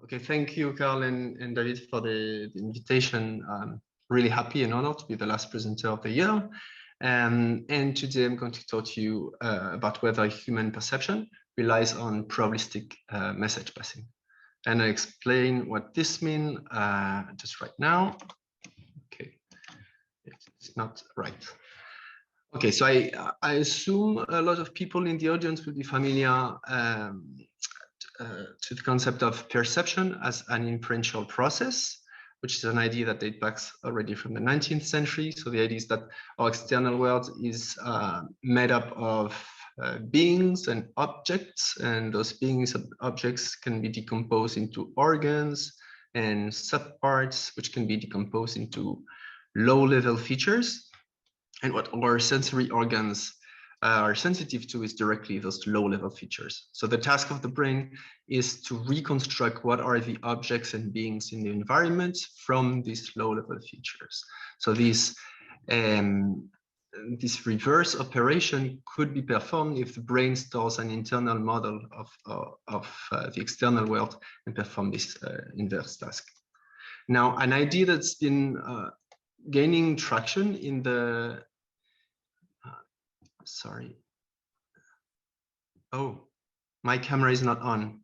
Okay, thank you, Carl and David, for the invitation. I'm really happy and honored to be the last presenter of the year. And today I'm going to talk to you about whether human perception relies on probabilistic message passing. And I explain what this means just right now. Okay, it's not right. Okay, so I assume a lot of people in the audience will be familiar to the concept of perception as an inferential process, which is an idea that dates back already from the 19th century. So the idea is that our external world is made up of beings and objects, and those beings and objects can be decomposed into organs and subparts, which can be decomposed into low-level features. And what our sensory organs are sensitive to is directly those low-level features. So the task of the brain is to reconstruct what are the objects and beings in the environment from these low-level features. So this reverse operation could be performed if the brain stores an internal model of the external world and perform this inverse task. Now, an idea that's been gaining traction in the sorry. Oh, my camera is not on.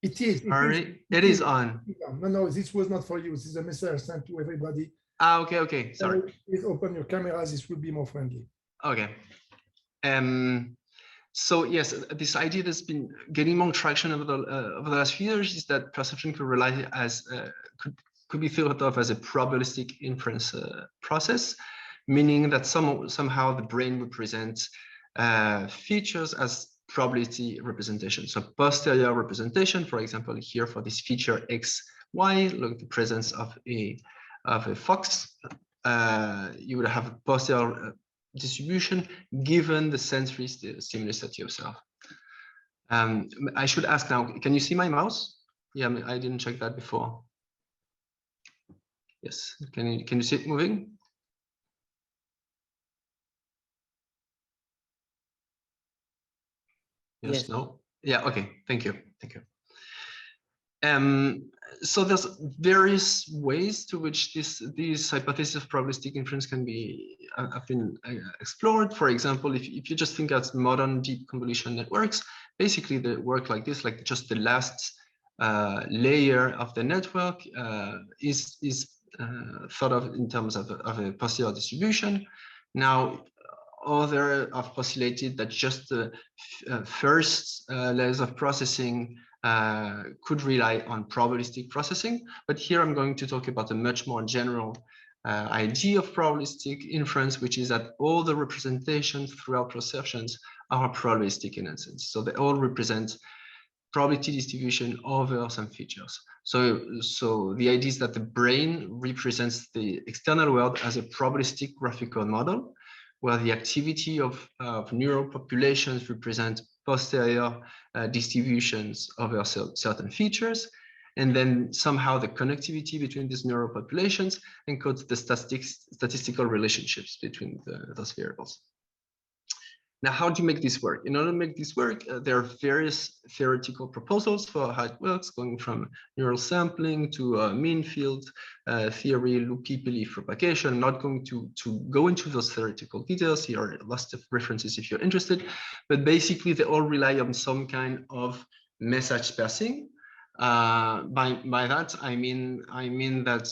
It is. Sorry, it is on. No, this was not for you. This is a message sent to everybody. Ah, okay. Sorry. Please open your camera. This will be more friendly. Okay. So yes, this idea that's been getting more traction over the last few years is that perception could rely as could be thought of as a probabilistic inference process, meaning that somehow the brain represents features as probability representation. So posterior representation, for example, here for this feature X, Y, look the presence of a fox, you would have a posterior distribution given the sensory stimulus that you observe. I should ask now, can you see my mouse? Yeah, I didn't check that before. Yes, can you see it moving? Yes, no? Yeah, okay, thank you. So there's various ways to which these hypotheses of probabilistic inference can be have been explored. For example, if you just think of modern deep convolution networks, basically they work like this, like just the last layer of the network is thought of in terms of a posterior distribution. Now, others have postulated that just the first layers of processing could rely on probabilistic processing. But here I'm going to talk about a much more general idea of probabilistic inference, which is that all the representations throughout perceptions are probabilistic in essence. So they all represent probability distribution over some features. So the idea is that the brain represents the external world as a probabilistic graphical model, where the activity of neural populations represent posterior distributions over certain features, and then somehow the connectivity between these neural populations encodes the statistical relationships between those variables. Now, how do you make this work? In order to make this work, there are various theoretical proposals for how it works, going from neural sampling to mean field theory, loopy propagation. I'm not going to go into those theoretical details. Here are lots of references if you're interested, but basically they all rely on some kind of message passing. By that, I mean that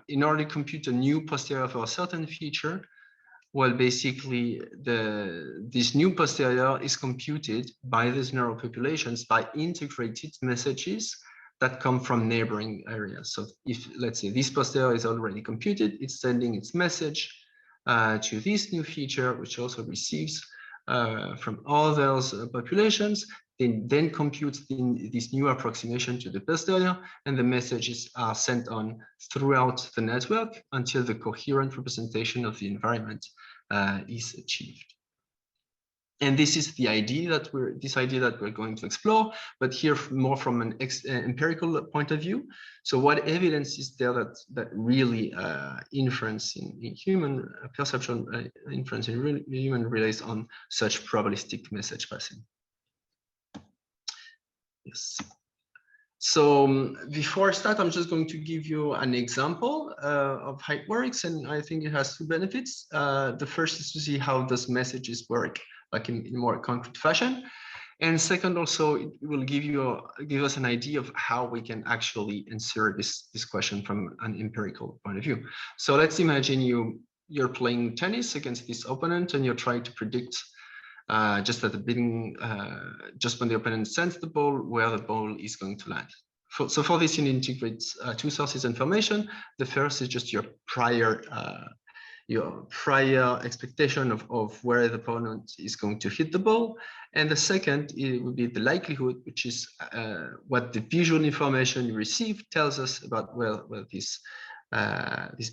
in order to compute a new posterior for a certain feature, well, basically, this new posterior is computed by these neural populations by integrated messages that come from neighboring areas. So if, let's say, this posterior is already computed, it's sending its message to this new feature, which also receives from all those populations, then computes this new approximation to the posterior, and the messages are sent on throughout the network until the coherent representation of the environment is achieved. And this is the idea that we're going to explore, but here more from an empirical point of view. So what evidence is there that really inference in human perception, inference in human relies on such probabilistic message passing? Yes. So before I start, I'm just going to give you an example of how it works, and I think it has two benefits. The first is to see how those messages work, like in more concrete fashion, and second, also it will give us an idea of how we can actually answer this question from an empirical point of view. So let's imagine you're playing tennis against this opponent, and you're trying to predict. Just at the beginning, just when the opponent sends the ball, where the ball is going to land. So for this, you need to integrate two sources of information. The first is just your prior expectation of where the opponent is going to hit the ball, and the second it would be the likelihood, which is what the visual information you receive tells us about where this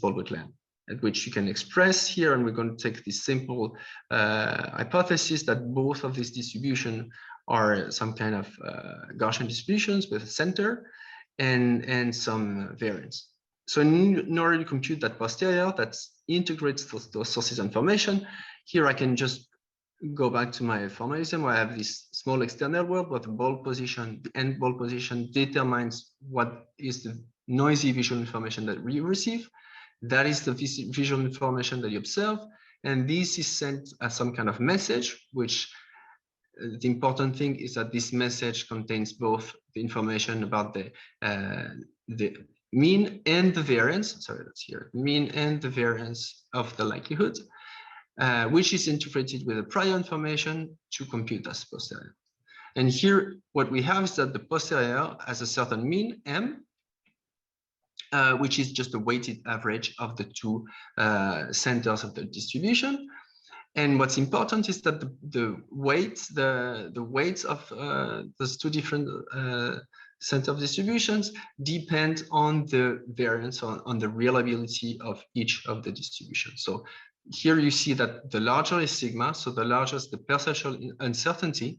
ball would land, at which you can express here, and we're going to take this simple hypothesis that both of these distribution are some kind of Gaussian distributions with a center and some variance. So in order to compute that posterior that integrates those sources of information, here I can just go back to my formalism where I have this small external world where the ball position, the end ball position determines what is the noisy visual information that we receive. That is the visual information that you observe, and this is sent as some kind of message, which the important thing is that this message contains both the information about the mean and the variance, sorry, that's here, mean and the variance of the likelihood, which is integrated with the prior information to compute as posterior. And here, what we have is that the posterior has a certain mean, M, which is just a weighted average of the two centers of the distribution. And what's important is that the weights of those two different center of distributions depend on the variance, on the reliability of each of the distributions. So here you see that the larger is sigma, so the larger is the perceptual uncertainty,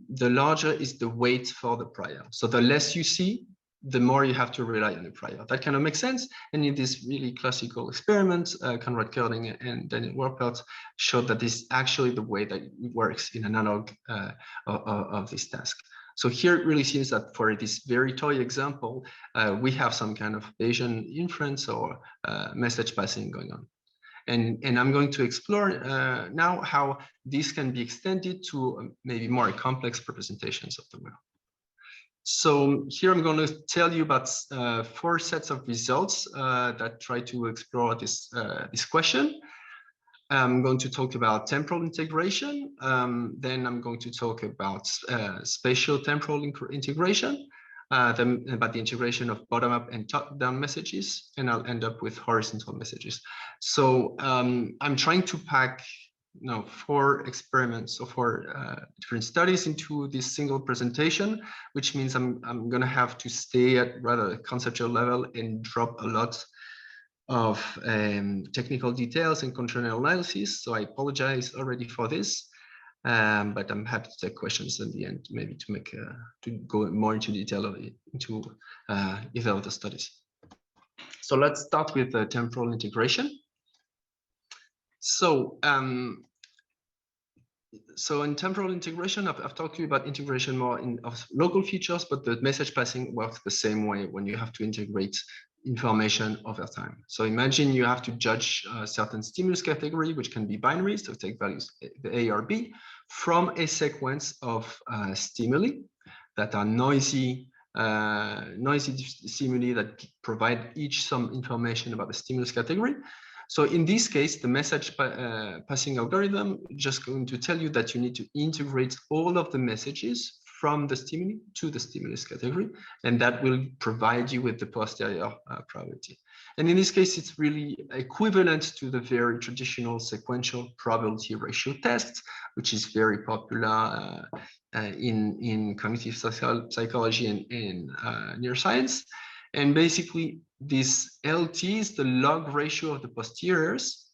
the larger is the weight for the prior. So the less you see, the more you have to rely on the prior. That kind of makes sense. And in this really classical experiment, Conrad Curling and Daniel Werpert showed that this is actually the way that it works in an analog of this task. So here it really seems that for this very toy example, we have some kind of Bayesian inference or message passing going on. And I'm going to explore now how this can be extended to maybe more complex representations of the world. So here I'm going to tell you about 4 sets of results that try to explore this question. I'm going to talk about temporal integration. Then I'm going to talk about spatial-temporal integration, then about the integration of bottom-up and top-down messages, and I'll end up with horizontal messages. So I'm trying to pack 4 experiments or 4 different studies into this single presentation, which means I'm going to have to stay at rather conceptual level and drop a lot of technical details and control analysis. So I apologize already for this, but I'm happy to take questions at the end, maybe to go more into detail into either of the studies. So let's start with the temporal integration. So, in temporal integration, I've talked to you about integration more of local features, but the message passing works the same way when you have to integrate information over time. So imagine you have to judge a certain stimulus category, which can be binary, so take values A or B, from a sequence of stimuli that are noisy stimuli that provide each some information about the stimulus category. So in this case, the message passing algorithm is just going to tell you that you need to integrate all of the messages from the stimuli to the stimulus category, and that will provide you with the posterior probability. And in this case, it's really equivalent to the very traditional sequential probability ratio test, which is very popular in cognitive psychology and in neuroscience. And basically, this LT is the log ratio of the posteriors,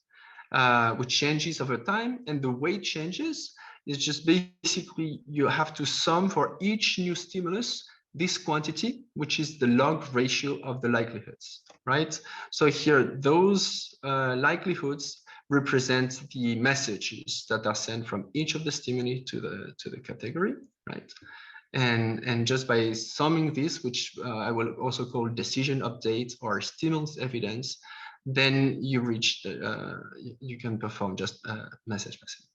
which changes over time, and the weight changes. It's just basically you have to sum for each new stimulus this quantity, which is the log ratio of the likelihoods, right? So here, those likelihoods represent the messages that are sent from each of the stimuli to the category, right? And just by summing this, which I will also call decision update or stimulus evidence, then you reach you can perform just message passing.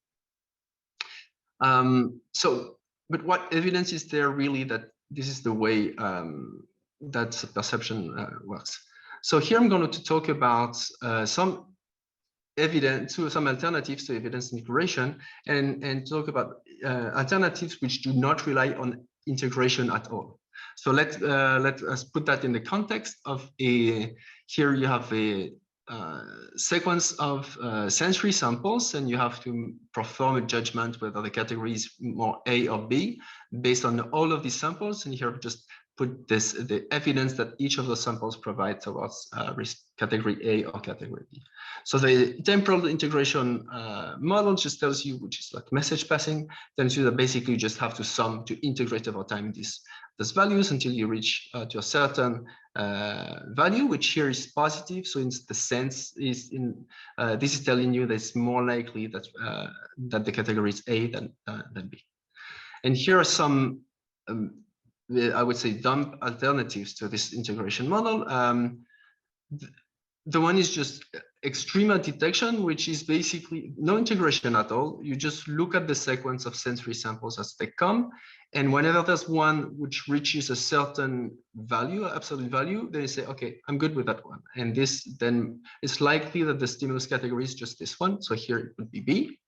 But what evidence is there really that this is the way that perception works? So here I'm going to talk about some evidence, some alternatives to evidence integration, and talk about alternatives which do not rely on integration at all. So let us put that in the context of here you have a sequence of sensory samples, and you have to perform a judgment whether the category is more A or B based on all of these samples. And here I've just put the evidence that each of the samples provide towards category A or category B. So the temporal integration model just tells you, which is like message passing, tells you that basically you just have to sum to integrate over time these values until you reach to a certain value, which here is positive. So in the sense is this is telling you that it's more likely that that the category is A than B. And here are some I would say dumb alternatives to this integration model. The one is just extreme detection, which is basically no integration at all. You just look at the sequence of sensory samples as they come, and whenever there's one which reaches a certain value, absolute value, then you say, okay, I'm good with that one. And this then it's likely that the stimulus category is just this one. So here it would be B.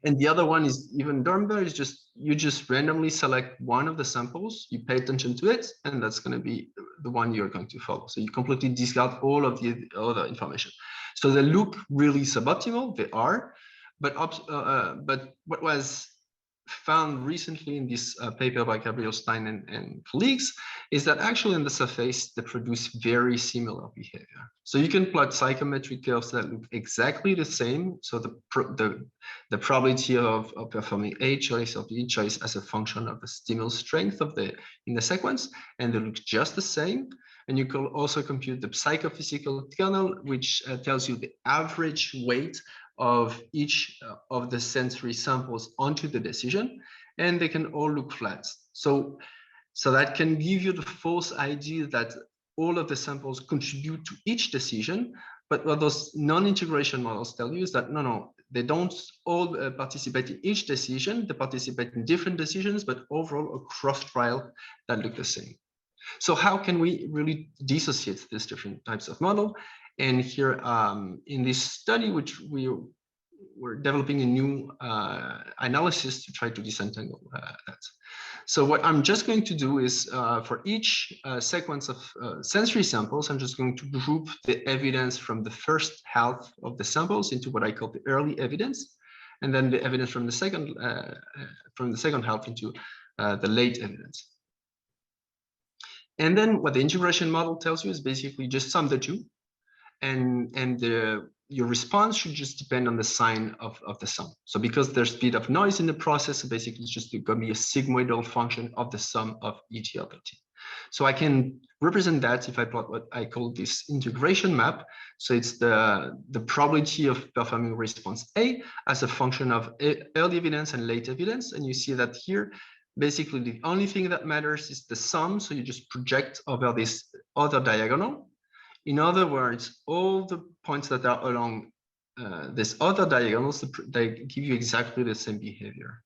And the other one is even dumber, is just you just randomly select one of the samples, you pay attention to it, and that's going to be the one you're going to follow. So you completely discard all of the other information. So they look really suboptimal, they are, but what was found recently in this paper by Gabriel Stein and colleagues is that actually in the surface they produce very similar behavior. So you can plot psychometric curves that look exactly the same. So the probability of performing A choice or B choice as a function of the stimulus strength of in the sequence, and they look just the same. And you can also compute the psychophysical kernel, which tells you the average weight of each of the sensory samples onto the decision, and they can all look flat. So that can give you the false idea that all of the samples contribute to each decision, but what those non-integration models tell you is that no, they don't all participate in each decision, they participate in different decisions, but overall across trial that look the same. So how can we really dissociate these different types of model? And here in this study, which we're developing a new analysis to try to disentangle that. So what I'm just going to do is for each sequence of sensory samples, I'm just going to group the evidence from the first half of the samples into what I call the early evidence, and then the evidence from the second half into the late evidence. And then what the integration model tells you is basically just sum the two, and your response should just depend on the sign of the sum. So because there's a bit of noise in the process, so basically it's just going to be a sigmoidal function of the sum of each delta t. So I can represent that if I plot what I call this integration map. So it's the probability of performing response A as a function of early evidence and late evidence. And you see that here, basically the only thing that matters is the sum. So you just project over this other diagonal. In other words, all the points that are along this other diagonals, they give you exactly the same behavior.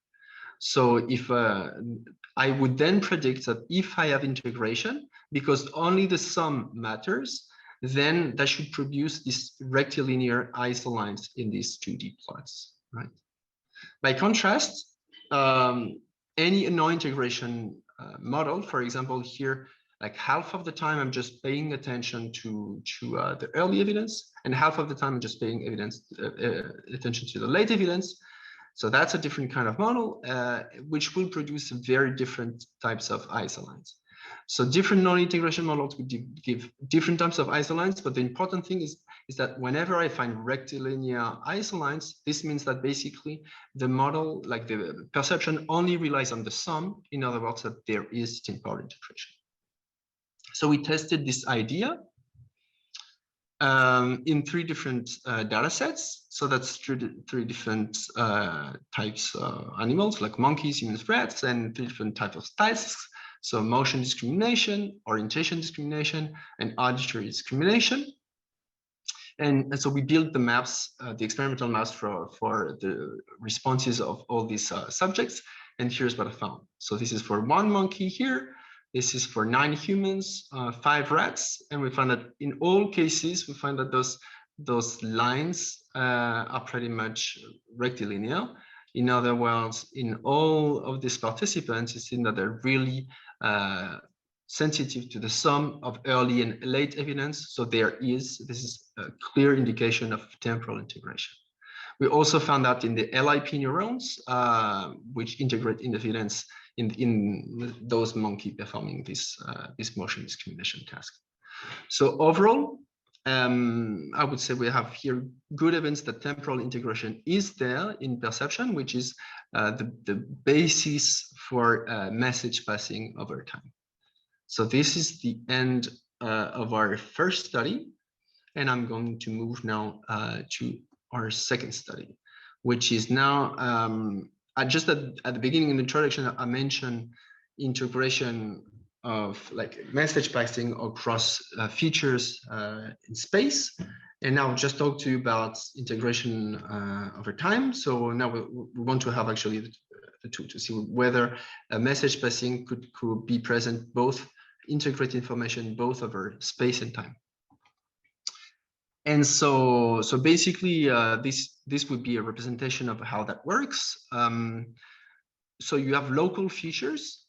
So if I would then predict that if I have integration, because only the sum matters, then that should produce these rectilinear isolines in these 2D plots, right? By contrast, any no-integration model, for example, here, like half of the time I'm just paying attention to the early evidence, and half of the time I'm just paying attention to the late evidence. So that's a different kind of model, which will produce very different types of isolines. So different non-integration models would give different types of isolines, but the important thing is that whenever I find rectilinear isolines, this means that basically the model, like the perception, only relies on the sum. In other words, that there is temporal integration. So we tested this idea. in 3 different data sets. So that's three different types of animals, like monkeys, humans, rats, and 3 different types of tasks. So motion discrimination, orientation discrimination, and auditory discrimination. And so we built the maps, the experimental maps for the responses of all these subjects. And here's what I found. So this is for 1 monkey here. This is for 9 humans, 5 rats. And we found that in all cases, we find that those lines are pretty much rectilinear. In other words, in all of these participants, it's seen that they're really sensitive to the sum of early and late evidence. So this is a clear indication of temporal integration. We also found that in the LIP neurons, which integrate in evidence in those monkey performing this motion discrimination task. So overall, I would say we have here good evidence that temporal integration is there in perception, which is the basis for message passing over time. So this is the end of our first study, and I'm going to move now to our second study, which is now, just at the beginning in the introduction, I mentioned integration of like message passing across features in space. And now I'll just talk to you about integration over time. So now we want to have actually the tool to see whether a message passing could be present, both integrate information both over space and time. And so basically this would be a representation of how that works. So you have local features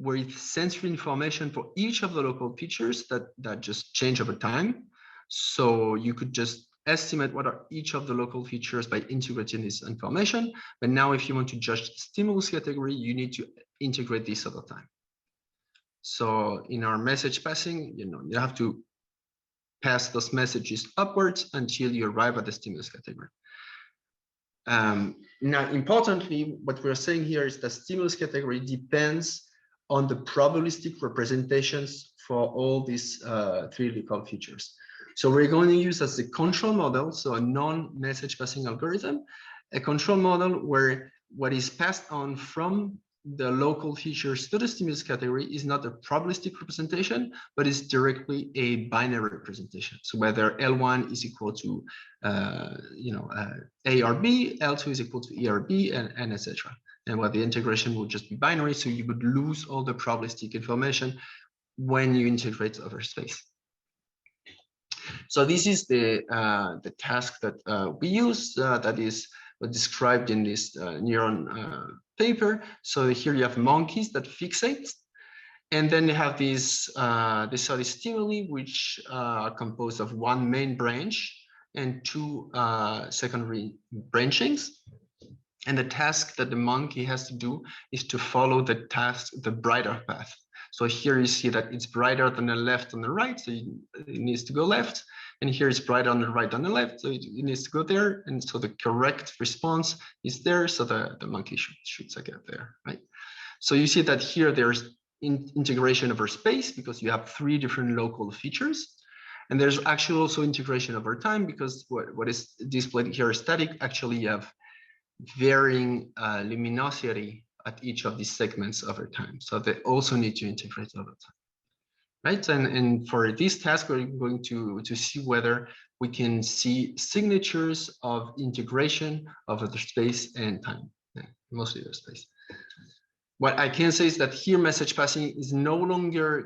with sensory information for each of the local features that just change over time. So you could just estimate what are each of the local features by integrating this information. But now if you want to judge the stimulus category, you need to integrate this over time. So in our message passing, you have to pass those messages upwards until you arrive at the stimulus category. Now, importantly, what we're saying here is that stimulus category depends on the probabilistic representations for all these 3 local features. So we're going to use as a control model, so a non-message passing algorithm, a control model where what is passed on from the local features to the stimulus category is not a probabilistic representation, but is directly a binary representation. So whether L1 is equal to A or B, L2 is equal to E or B, and etc. And where the integration would just be binary, so you would lose all the probabilistic information when you integrate over space. So this is the task that we use, that is described in this neuron paper. So here you have monkeys that fixate, and then they have these stimuli, which are composed of 1 main branch and 2 secondary branchings. And the task that the monkey has to do is to follow the brighter path. So here you see that it's brighter than the left and the right, so it needs to go left. And here it's brighter on the right and the left, so it needs to go there. And so the correct response is there, so the monkey should get there, right? So you see that here there's integration over space because you have 3 different local features. And there's actually also integration over time because what is displayed here is static. Actually, you have varying luminosity at each of these segments over time. So they also need to integrate over time, right? And for this task, we're going to see whether we can see signatures of integration over the space and time, mostly the space. What I can say is that here message passing is can no longer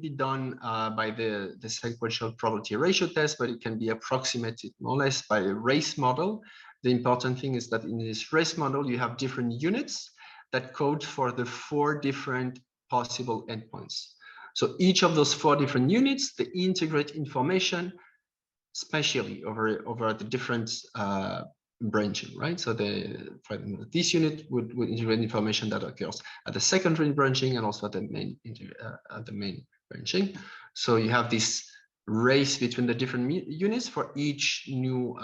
be done by the sequential probability ratio test, but it can be approximated more or less by a race model. The important thing is that in this race model, you have different units that code for the 4 different possible endpoints. So each of those 4 different units, they integrate information spatially over the different branching, right? So this unit would integrate information that occurs at the secondary branching and also at the main branching. So you have this race between the different units for each new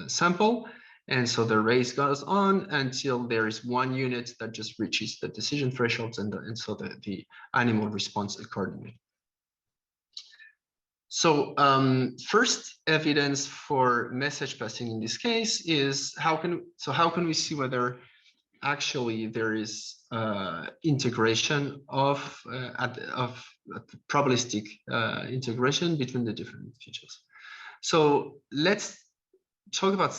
sample. And so the race goes on until there is 1 unit that just reaches the decision thresholds, and so the animal responds accordingly. So first evidence for message passing in this case is how can we see whether actually there is integration of probabilistic integration between the different features. So let's talk about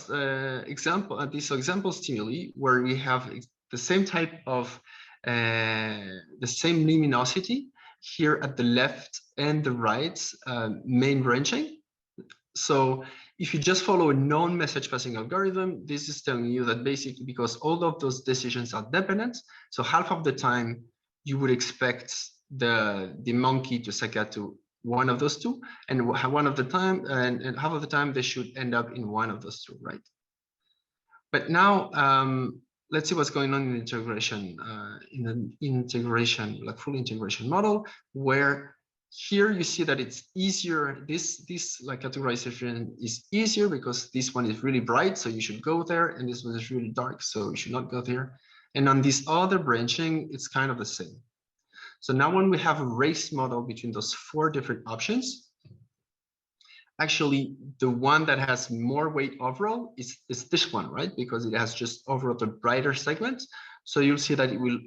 these example stimuli where we have the same type of the same luminosity here at the left and the right main branching. So if you just follow a known message passing algorithm, this is telling you that basically because all of those decisions are dependent, so half of the time you would expect the monkey to saccade to one of those two, and one of the time and half of the time they should end up in one of those two, right? But now let's see what's going on in integration, in an integration, like full integration model, where here you see that it's easier. This like categorization is easier because this one is really bright, so you should go there, and this one is really dark, so you should not go there. And on this other branching, it's kind of the same. So now when we have a race model between those four different options, actually the one that has more weight overall is this one, right? Because it has just overall the brighter segment. So you'll see that it will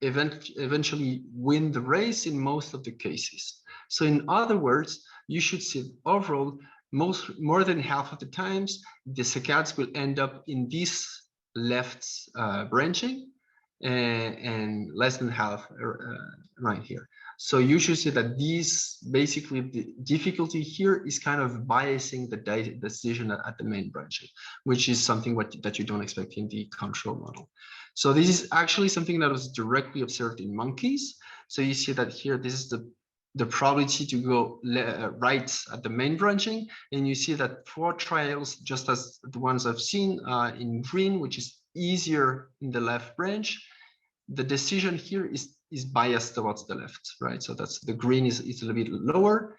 eventually win the race in most of the cases. So in other words, you should see overall more than half of the times the saccades will end up in this left branching, and less than half right here. So you should see that these basically the difficulty here is kind of biasing the decision at the main branching, which is something that you don't expect in the control model. So this is actually something that was directly observed in monkeys. So you see that here, this is the probability to go right at the main branching, and you see that 4 trials, just as the ones I've seen in green, which is easier in the left branch, the decision here is biased towards the left, right? So that's the green is a little bit lower,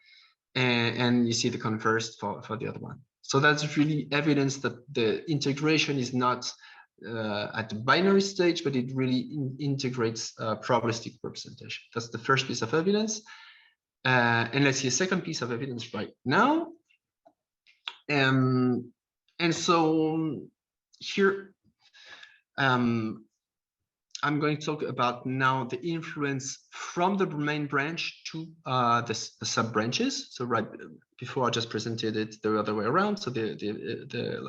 and you see the converse for the other one. So that's really evidence that the integration is not at the binary stage, but it really integrates probabilistic representation. That's the first piece of evidence. And let's see a second piece of evidence right now. And so here, I'm going to talk about now the influence from the main branch to the sub-branches. So right before I just presented it the other way around. So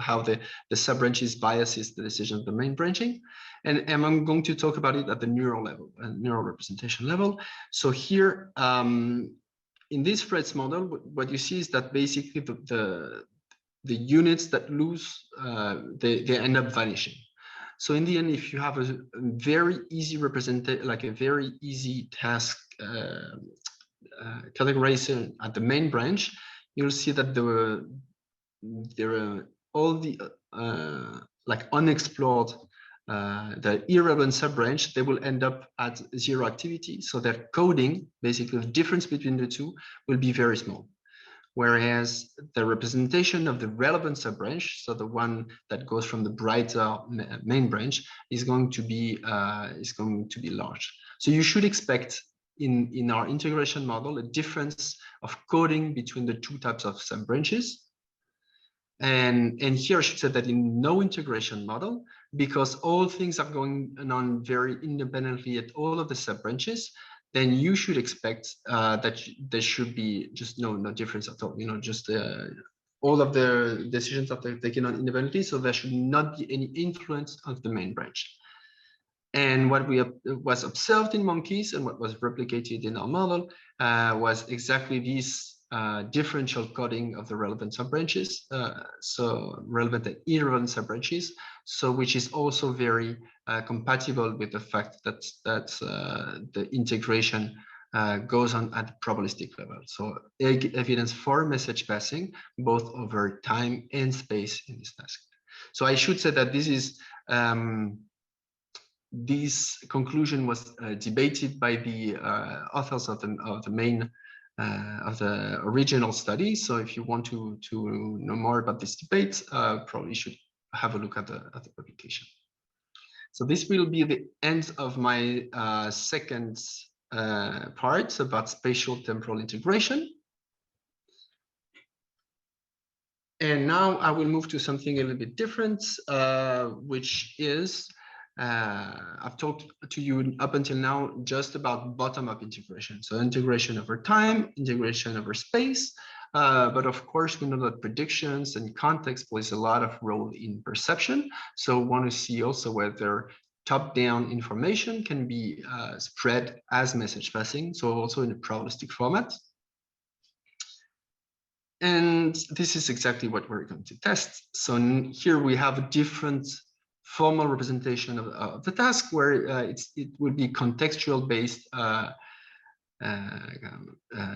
how the sub-branches biases the decision of the main branching. And I'm going to talk about it at the neural level, neural representation level. So here, in this Fred's model, what you see is that basically the units that lose, they end up vanishing. So in the end, if you have a very easy representation, like a very easy task categorization at the main branch, you'll see that there are all the like unexplored, the irrelevant sub-branch, they will end up at 0 activity. So their coding, basically the difference between the two, will be very small. Whereas the representation of the relevant sub-branch, so the one that goes from the brighter main branch, is going to be large. So you should expect in our integration model a difference of coding between the two types of sub-branches. And here I should say that in no integration model, because all things are going on very independently at all of the sub-branches, then you should expect that there should be just no difference at all. You know, just all of the decisions are taken on independently, so there should not be any influence of the main branch. And what was observed in monkeys and what was replicated in our model was exactly this differential coding of the relevant sub-branches, so relevant and irrelevant sub-branches, so which is also very compatible with the fact that the integration goes on at the probabilistic level. So evidence for message passing, both over time and space in this task. So I should say that this is this conclusion was debated by the authors of the main of the original study. So if you want to know more about this debate, probably should have a look at the publication. So this will be the end of my second part about spatial temporal integration. And now I will move to something a little bit different, which is, I've talked to you up until now just about bottom-up integration. So integration over time, integration over space. But of course, we know that predictions and context plays a lot of role in perception. So we want to see also whether top-down information can be spread as message passing, so also in a probabilistic format. And this is exactly what we're going to test. So here we have a different formal representation of the task where it would be contextual based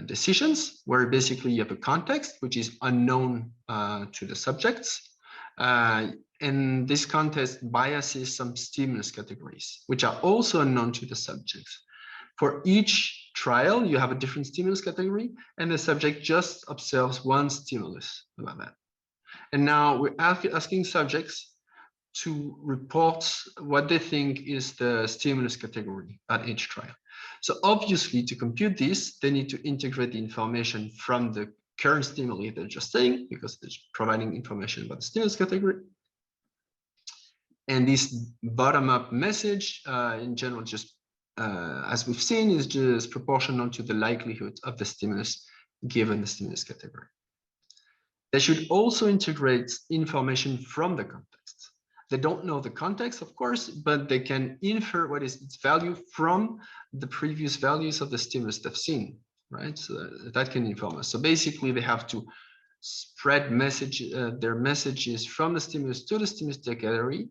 decisions, where basically you have a context which is unknown to the subjects. And this context biases some stimulus categories, which are also unknown to the subjects. For each trial, you have a different stimulus category, and the subject just observes one stimulus about that. And now we're asking subjects to report what they think is the stimulus category at each trial. So obviously, to compute this, they need to integrate the information from the current stimuli they're just saying, because they're providing information about the stimulus category. And this bottom-up message, in general, just as we've seen, is just proportional to the likelihood of the stimulus given the stimulus category. They should also integrate information from the context. They don't know the context, of course, but they can infer what is its value from the previous values of the stimulus they've seen, right? So that can inform us. So basically, they have to spread their messages from the stimulus to the stimulus category,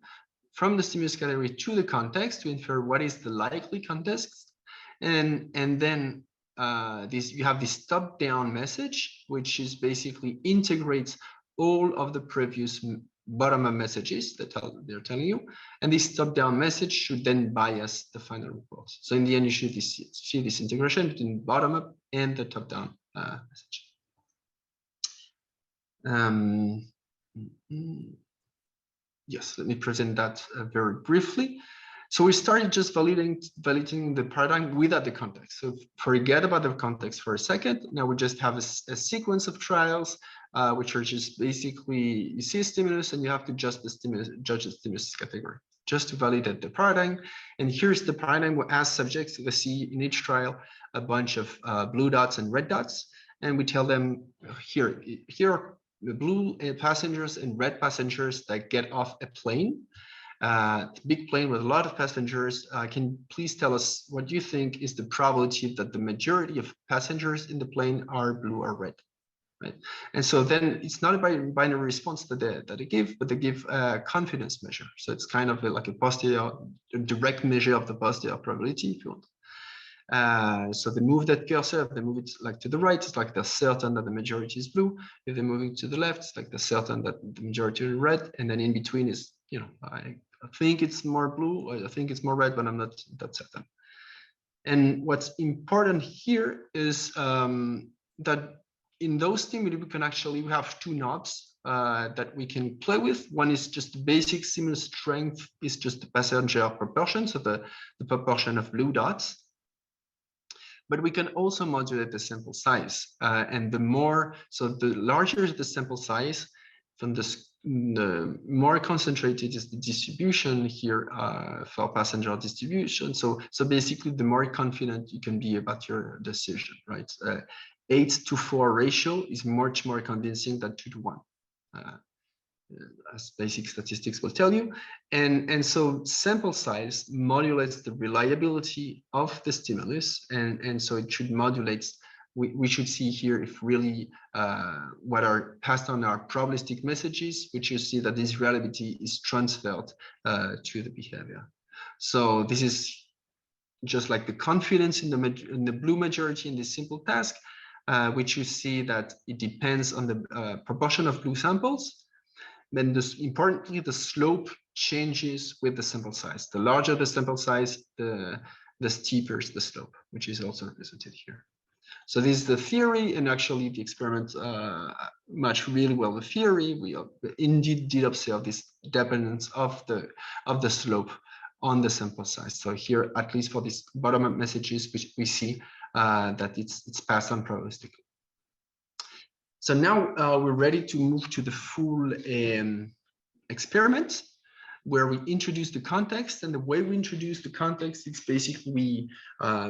from the stimulus category to the context to infer what is the likely context. And then you have this top-down message, which is basically integrates all of the previous bottom-up messages that they're telling you. And this top-down message should then bias the final report. So in the end, you should see this integration between bottom-up and the top-down message. Yes, let me present that very briefly. So we started just validating the paradigm without the context. So forget about the context for a second. Now we just have a sequence of trials, which are just basically, you see a stimulus and you have to judge the stimulus category, just to validate the paradigm. And here's the paradigm where as subjects, we see in each trial a bunch of blue dots and red dots. And we tell them, here are the blue passengers and red passengers that get off a plane. Big plane with a lot of passengers. Can you please tell us what you think is the probability that the majority of passengers in the plane are blue or red, right? And so then it's not a binary response that they give, but they give a confidence measure. So it's kind of like a direct measure of the posterior probability, if you want. So they move that cursor, if they move it like to the right, it's like they're certain that the majority is blue. If they're moving to the left, it's like they're certain that the majority is red. And then in between is, you know, I think it's more blue, or I think it's more red, but I'm not that certain. And what's important here is that in those stimuli, we have two knobs that we can play with. One is just the basic stimulus strength is just the passenger proportion, so the proportion of blue dots. But we can also modulate the sample size. And the larger the sample size, from the more concentrated is the distribution here for passenger distribution. So basically, the more confident you can be about your decision, right? 8-to-4 ratio is much more convincing than 2-to-1. As basic statistics will tell you. And so sample size modulates the reliability of the stimulus. And so it should modulate, we should see here if really what are passed on are probabilistic messages, which you see that this reliability is transferred to the behavior. So this is just like the confidence in the blue majority in this simple task, which you see that it depends on the proportion of blue samples. Then importantly, the slope changes with the sample size. The larger the sample size, the steeper is the slope, which is also represented here. So this is the theory, and actually the experiment matched really well the theory. We indeed did observe this dependence of the slope on the sample size. So here, at least for these bottom-up messages, we see that it's passed on probabilistically. So now we're ready to move to the full experiment, where we introduce the context. And the way we introduce the context, it's basically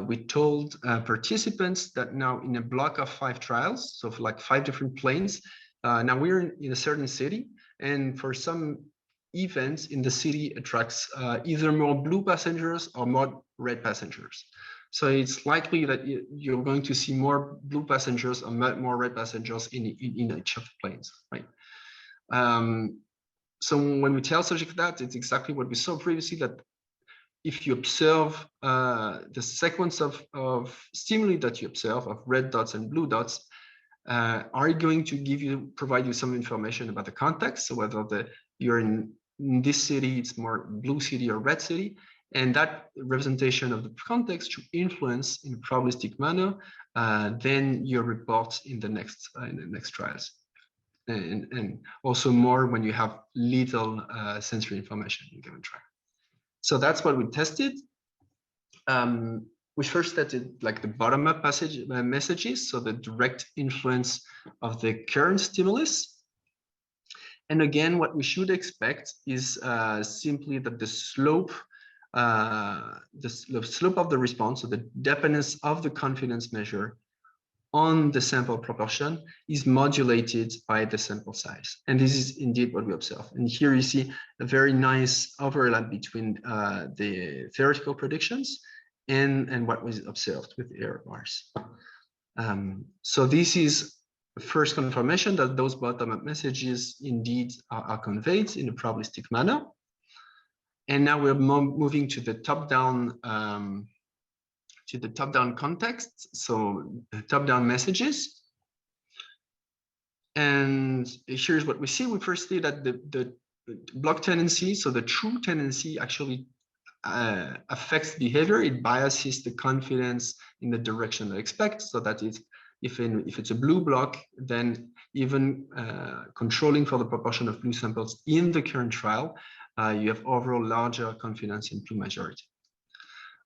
we told participants that now in a block of 5 trials, so for like 5 different planes, now we're in a certain city, and for some events in the city attracts either more blue passengers or more red passengers. So it's likely that you're going to see more blue passengers or more red passengers in each of the planes, right? So when we tell subjects that, it's exactly what we saw previously, that if you observe the sequence of stimuli that you observe, of red dots and blue dots, are going to provide you some information about the context. So whether you're in this city, it's more blue city or red city. And that representation of the context should influence in a probabilistic manner then your reports in the next trials. And also more when you have little sensory information in a given trial. So that's what we tested. We first started like the bottom-up messages, so the direct influence of the current stimulus. And again, what we should expect is simply that the slope of the response, so the dependence of the confidence measure on the sample proportion, is modulated by the sample size. And this is indeed what we observe. And here you see a very nice overlap between the theoretical predictions and what was observed with error bars. So this is the first confirmation that those bottom-up messages indeed are conveyed in a probabilistic manner. And now we're moving to the top-down context, so top-down messages. And here's what we see. We first see that the block tendency, so the true tendency, actually affects behavior. It biases the confidence in the direction I expect, so that if it's a blue block, then even controlling for the proportion of blue samples in the current trial, you have overall larger confidence in blue majority.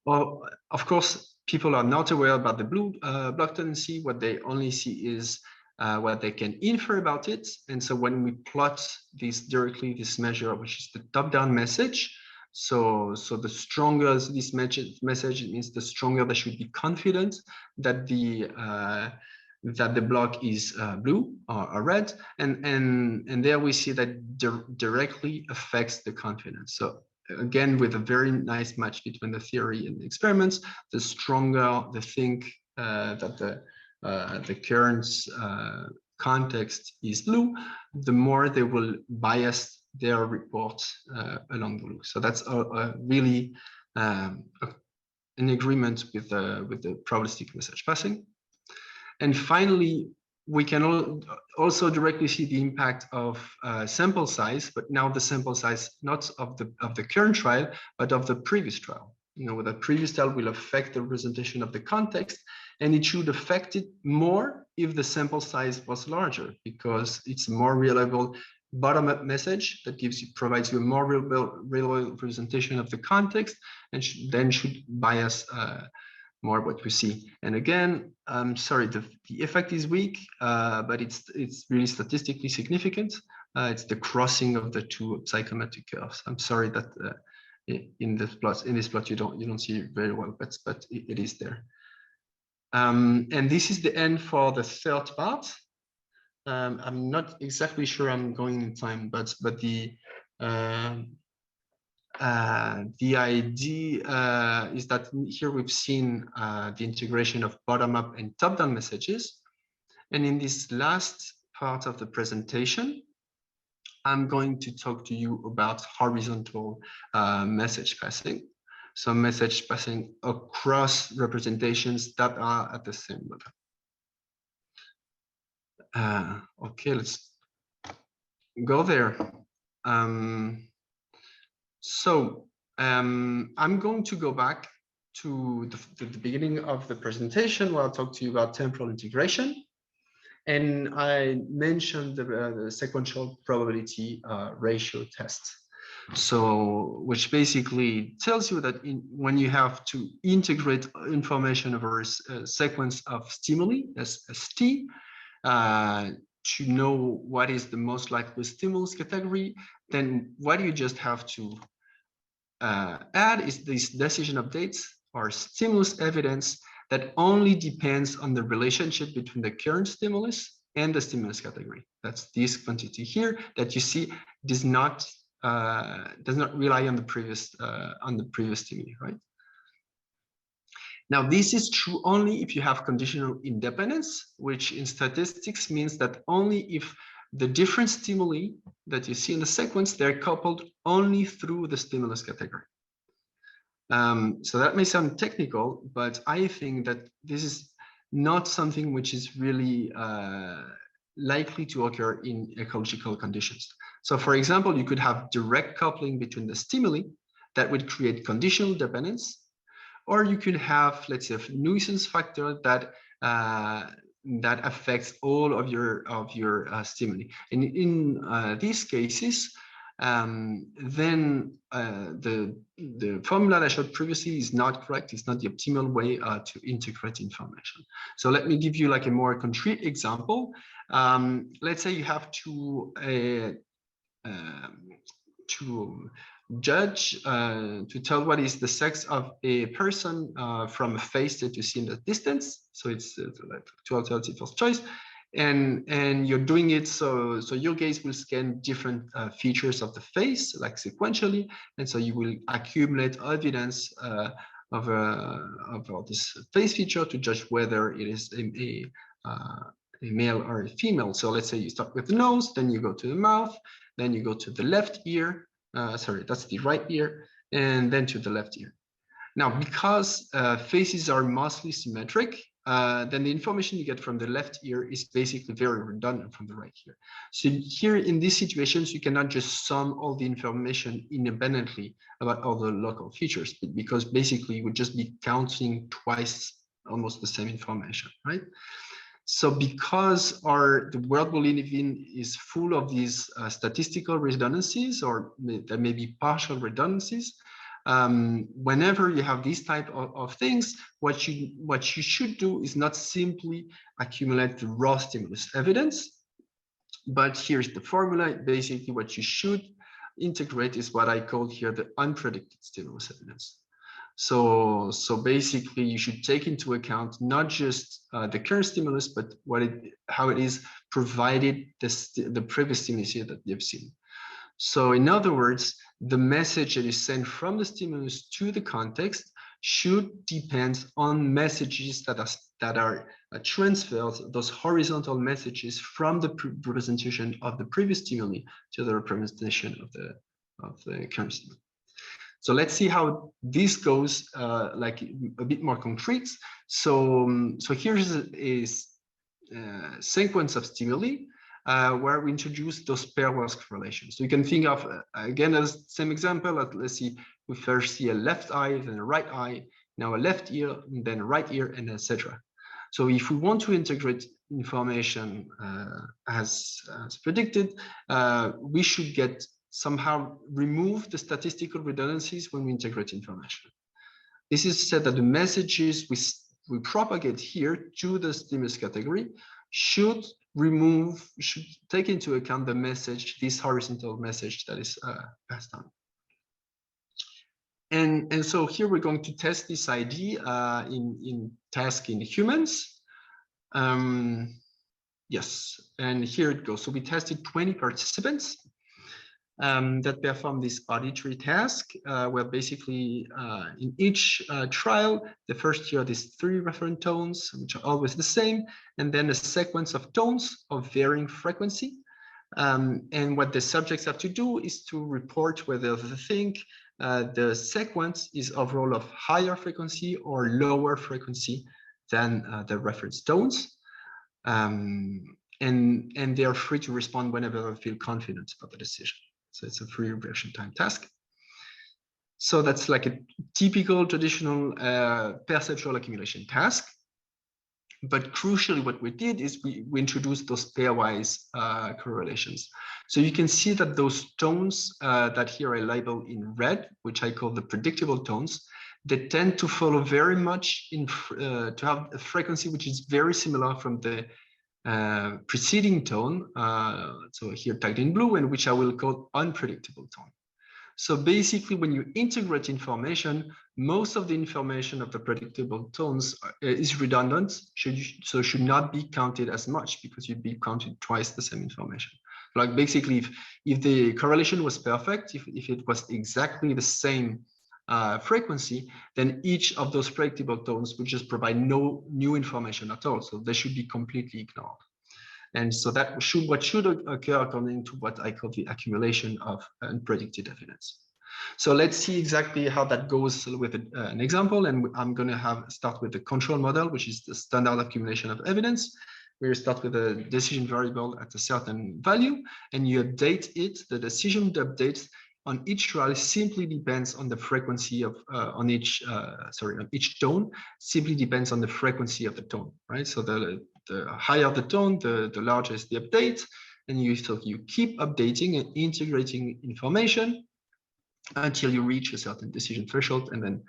Well, of course, people are not aware about the blue block tendency. What they only see is what they can infer about it. And so when we plot this directly, this measure, which is the top-down message, so the stronger this message, it means the stronger they should be confident that the block is blue or red, and there we see that directly affects the confidence. So again, with a very nice match between the theory and the experiments, the stronger they think that the current context is blue, the more they will bias their report along blue. So that's really an agreement with the probabilistic message passing. And finally, we can also directly see the impact of sample size, but now the sample size not of the current trial, but of the previous trial. You know, the previous trial will affect the representation of the context, and it should affect it more if the sample size was larger, because it's a more reliable bottom-up message that provides you a more reliable representation of the context, and then should bias more what we see. And again, I'm sorry, the effect is weak, but it's really statistically significant. It's the crossing of the two psychometric curves. I'm sorry that in this plot you don't see it very well, but it is there. And this is the end for the third part. I'm not exactly sure I'm going in time, but the idea is that here we've seen the integration of bottom-up and top-down messages. And in this last part of the presentation, I'm going to talk to you about horizontal message passing. So message passing across representations that are at the same level. Okay, let's go there. So I'm going to go back to the beginning of the presentation where I'll talk to you about temporal integration. And I mentioned the sequential probability ratio test. So, which basically tells you that when you have to integrate information over a sequence of stimuli, as T, to know what is the most likely stimulus category, then what you just have to add is this decision updates or stimulus evidence that only depends on the relationship between the current stimulus and the stimulus category. That's this quantity here that you see does not rely on the previous stimuli, right? Now, this is true only if you have conditional independence, which in statistics means that only if the different stimuli that you see in the sequence, they're coupled only through the stimulus category. So that may sound technical, but I think that this is not something which is really likely to occur in ecological conditions. So for example, you could have direct coupling between the stimuli that would create conditional dependence, or you could have, let's say, a nuisance factor that that affects all of your stimuli. And in these cases, then the formula that I showed previously is not correct. It's not the optimal way to integrate information. So let me give you like a more concrete example. Let's say you have to judge, to tell what is the sex of a person from a face that you see in the distance. So it's like 2 alternative first choice. And you're doing it so your gaze will scan different features of the face, like sequentially, and so you will accumulate evidence of this face feature to judge whether it is a male or a female. So let's say you start with the nose, then you go to the mouth, then you go to the left ear. Sorry, that's the right ear, and then to the left ear. Now, because faces are mostly symmetric, then the information you get from the left ear is basically very redundant from the right ear. So here in these situations, you cannot just sum all the information independently about all the local features, because basically you would just be counting twice almost the same information, right? So because the world we live in is full of these statistical redundancies, or there may be partial redundancies, whenever you have these type of things, what you should do is not simply accumulate the raw stimulus evidence, but here's the formula. Basically, what you should integrate is what I call here the unpredicted stimulus evidence. So basically, you should take into account not just the current stimulus, but how it is provided the previous stimulus that you've seen. So in other words, the message that is sent from the stimulus to the context should depend on messages that are transferred, those horizontal messages from the representation of the previous stimuli to the representation of the current stimuli. So let's see how this goes, like a bit more concrete. So here's a sequence of stimuli where we introduce those pairwise correlations. So you can think of, again, as same example, let's see, we first see a left eye, then a right eye, now a left ear, and then a right ear, and etc. So if we want to integrate information as predicted, we should somehow remove the statistical redundancies when we integrate information. This is said that the messages we propagate here to the stimulus category should take into account the message, this horizontal message that is passed on. And so here we're going to test this idea in task in humans. Yes, and here it goes. So we tested 20 participants that perform this auditory task, where basically in each trial, the first year there's 3 referent tones, which are always the same, and then a sequence of tones of varying frequency. And what the subjects have to do is to report whether they think the sequence is overall of higher frequency or lower frequency than the reference tones. And they are free to respond whenever they feel confident about the decision. So it's a free reaction time task. So that's like a typical traditional perceptual accumulation task. But crucially, what we did is we introduced those pairwise correlations. So you can see that those tones that here I label in red, which I call the predictable tones, they tend to follow very much to have a frequency which is very similar from the preceding tone, so here tagged in blue, and which I will call unpredictable tone. So basically, when you integrate information, most of the information of the predictable tones is redundant, so should not be counted as much, because you'd be counted twice the same information. Like basically, if the correlation was perfect, if it was exactly the same frequency, then each of those predictable tones would just provide no new information at all. So they should be completely ignored. And so that what should occur according to what I call the accumulation of unpredicted evidence. So let's see exactly how that goes with an example. And I'm going to start with the control model, which is the standard accumulation of evidence. We start with a decision variable at a certain value, and you update it. The decision updates on each trial simply depends on the frequency of on each tone simply depends on the frequency of the tone, right? So the higher the tone, the larger is the update, and you keep updating and integrating information until you reach a certain decision threshold, and then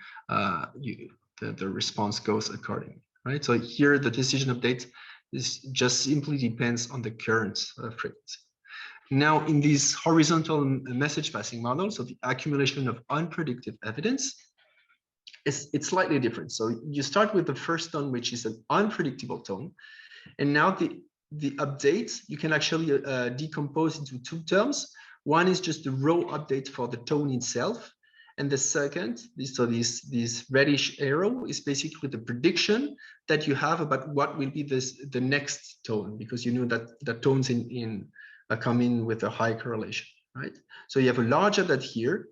the response goes accordingly, right? So here the decision update is just simply depends on the current frequency. Now, in this horizontal message passing model, so the accumulation of unpredicted evidence, it's slightly different. So you start with the first tone, which is an unpredictable tone. And now the update, you can actually decompose into two terms. One is just the raw update for the tone itself. And the second, this reddish arrow is basically the prediction that you have about what will be the next tone, because you know that the tones come in with a high correlation, right? So you have a large update here.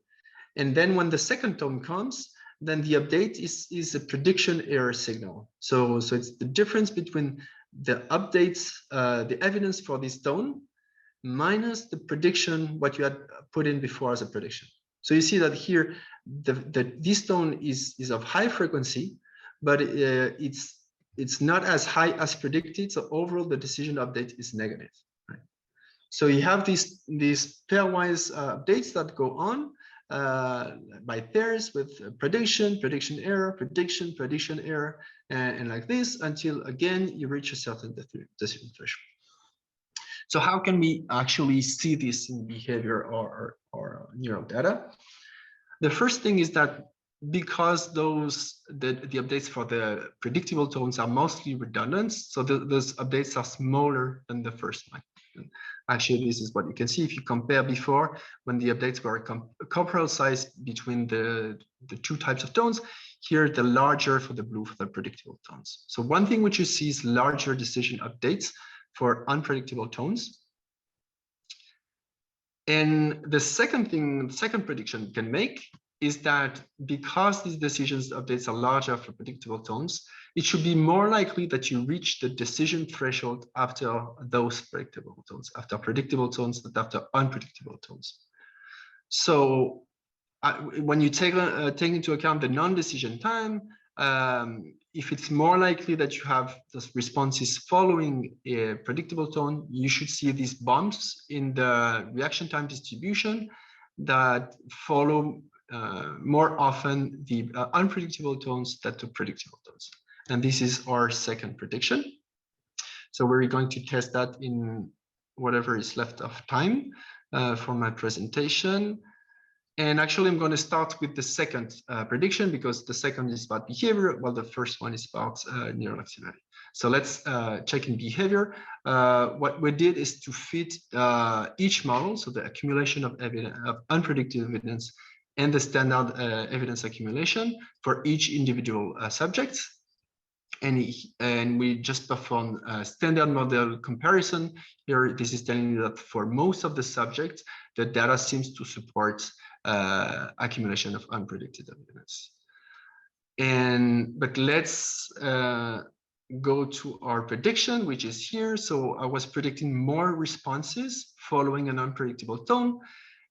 And then when the second tone comes, then the update is a prediction error signal. So it's the difference between the updates, the evidence for this tone, minus the prediction, what you had put in before as a prediction. So you see that here, this tone is of high frequency, but it's not as high as predicted. So overall, the decision update is negative. Right? So you have these pairwise updates that go on by pairs with prediction error, prediction error, and like this until again you reach a certain decision threshold. So how can we actually see this in behavior or neural data? The first thing is that because the updates for the predictable tones are mostly redundant, so those updates are smaller than the first one. And actually, this is what you can see if you compare before, when the updates were comparable size between the two types of tones. Here, the larger for the blue for the predictable tones. So one thing which you see is larger decision updates for unpredictable tones. And the second prediction you can make is that because these decisions updates are larger for predictable tones, it should be more likely that you reach the decision threshold after those predictable tones, after predictable tones, than after unpredictable tones. So when you take into account the non-decision time, if it's more likely that you have those responses following a predictable tone, you should see these bumps in the reaction time distribution that follow more often the unpredictable tones than the predictable tones. And this is our second prediction. So we're going to test that in whatever is left of time for my presentation. And actually, I'm going to start with the second prediction, because the second is about behavior, while the first one is about neural activity. So let's check in behavior. What we did is to fit each model, so the accumulation of unpredicted evidence and the standard evidence accumulation for each individual subject. And we just performed a standard model comparison. Here, this is telling you that for most of the subjects, the data seems to support accumulation of unpredicted evidence. But let's go to our prediction, which is here. So I was predicting more responses following an unpredictable tone.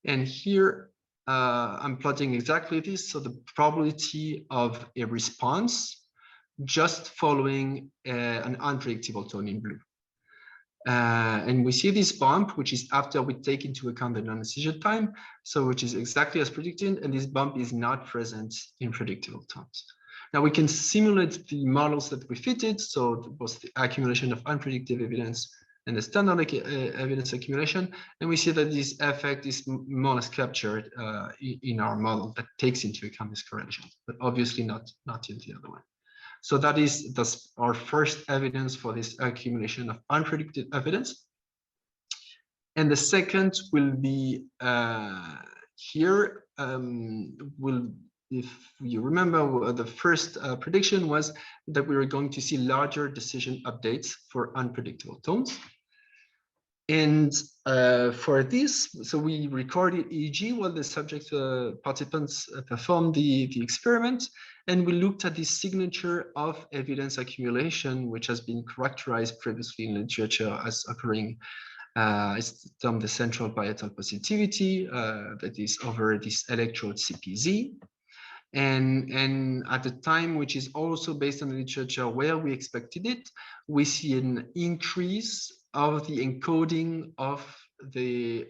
And here I'm plotting exactly this. So the probability of a response just following an unpredictable tone in blue. And we see this bump, which is after we take into account the non-decision time, so which is exactly as predicted, and this bump is not present in predictable tones. Now we can simulate the models that we fitted, so both the accumulation of unpredictive evidence and the standard evidence accumulation, and we see that this effect is more or less captured in our model that takes into account this correlation, but obviously not in the other one. So that's our first evidence for this accumulation of unpredicted evidence. And the second will be here. If you remember, the first prediction was that we were going to see larger decision updates for unpredictable tones. And for this, so we recorded EEG while the subject participants performed the experiment, and we looked at the signature of evidence accumulation, which has been characterized previously in literature as occurring it's termed the central parietal positivity, that is over this electrode CPZ. And at the time, which is also based on the literature where we expected it, we see an increase of the encoding of the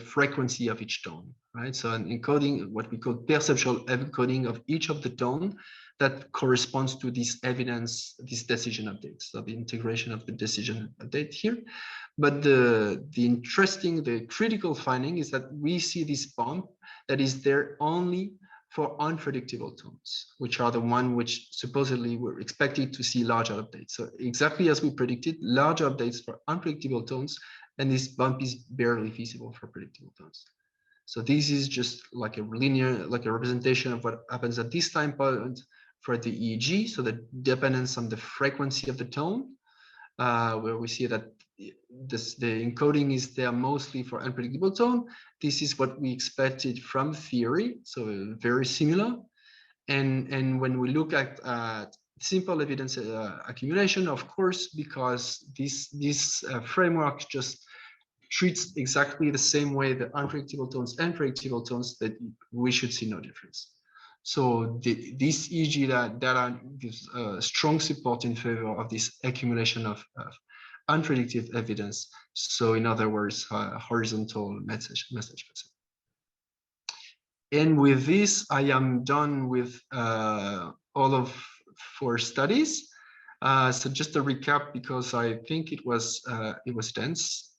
frequency of each tone, right? So an encoding, what we call perceptual encoding of each of the tone that corresponds to this evidence, this decision update. So the integration of the decision update here. But the critical finding is that we see this bump that is there only for unpredictable tones, which are the one which supposedly we're expected to see larger updates. So exactly as we predicted, larger updates for unpredictable tones, and this bump is barely visible for predictable tones. So this is just like a linear, like a representation of what happens at this time point for the EEG. So the dependence on the frequency of the tone, where we see that the encoding is there mostly for unpredictable tone. This is what we expected from theory, so very similar. And when we look at simple evidence accumulation, of course, because this framework just treats exactly the same way the unpredictable tones and predictable tones, that we should see no difference. So this EEG data gives strong support in favor of this accumulation of unpredictive evidence. So in other words, horizontal message passing. And with this, I am done with all of 4 studies. So just a recap, because I think it was dense.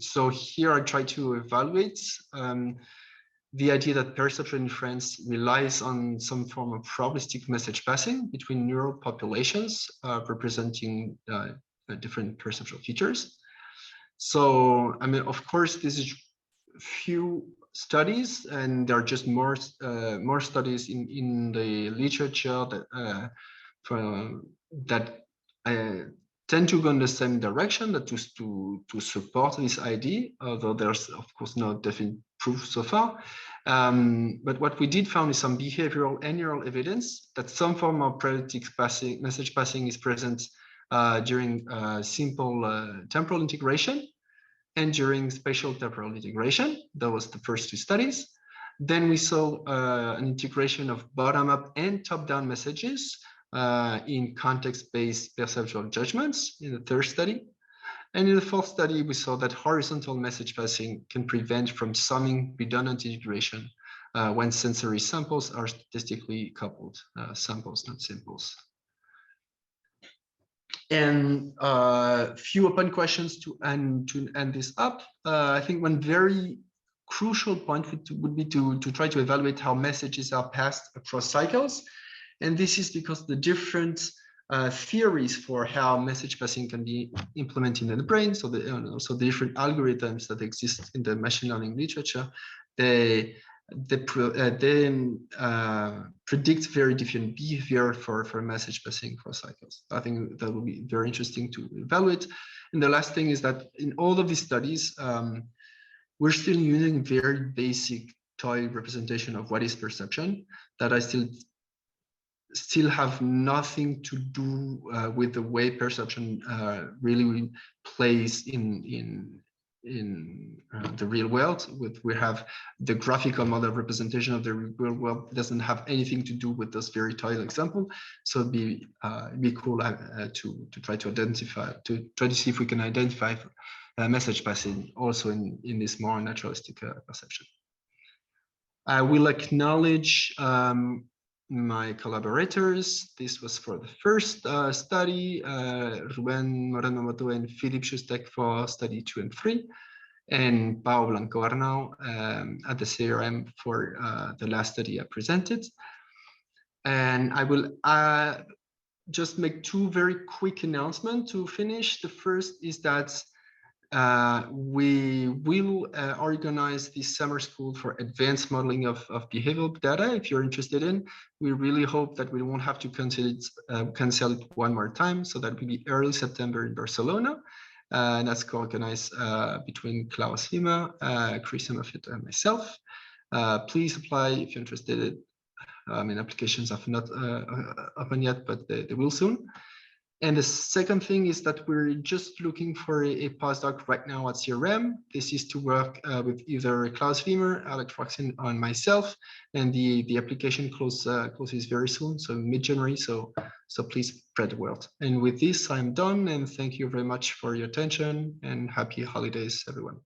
So here I try to evaluate the idea that perceptual inference relies on some form of probabilistic message passing between neural populations representing different perceptual features. So, I mean, of course, this is few studies, and there are just more studies in the literature that tend to go in the same direction, that to support this idea, although there's of course no definite proof so far. But what we did found is some behavioral and neural evidence that some form of predictive message passing is present during simple temporal integration and during spatial-temporal integration. That was the first 2 studies. Then we saw an integration of bottom-up and top-down messages in context-based perceptual judgments in the 3rd study. And in the 4th study, we saw that horizontal message passing can prevent from summing redundant integration when sensory samples are statistically coupled, samples, not simples. And few open questions to end this up. I think one very crucial point would be to try to evaluate how messages are passed across cycles. And this is because the different theories for how message passing can be implemented in the brain, so also the different algorithms that exist in the machine learning literature, they predict very different behavior for message passing across cycles. I think that will be very interesting to evaluate. And the last thing is that in all of these studies, we're still using very basic toy representation of what is perception that I still have nothing to do with the way perception really plays in the real world. We have the graphical model representation of the real world doesn't have anything to do with this very toy example. So it'd be cool to try to identify, to try to see if we can identify message passing also in this more naturalistic perception. I will acknowledge my collaborators. This was for the first study, Ruben Moreno-Moto and Philippe Schustek for study 2 and 3, and Pau Blanco-Arnau at the CRM for the last study I presented. And I will just make two very quick announcements to finish. The first is that we will organize this summer school for advanced modeling of behavioral data. If you're interested in, we really hope that we won't have to cancel it one more time. So that will be early September in Barcelona. And that's co-organized between Klaus Hima, Chris Hemmerfit, and myself. Please apply if you're interested. Applications have not open yet, but they will soon. And the second thing is that we're just looking for a postdoc right now at CRM. This is to work with either Klaus Wiemer, Alex Roxin, or myself. And the application closes very soon, so mid-January. So please spread the word. And with this, I'm done. And thank you very much for your attention and happy holidays, everyone.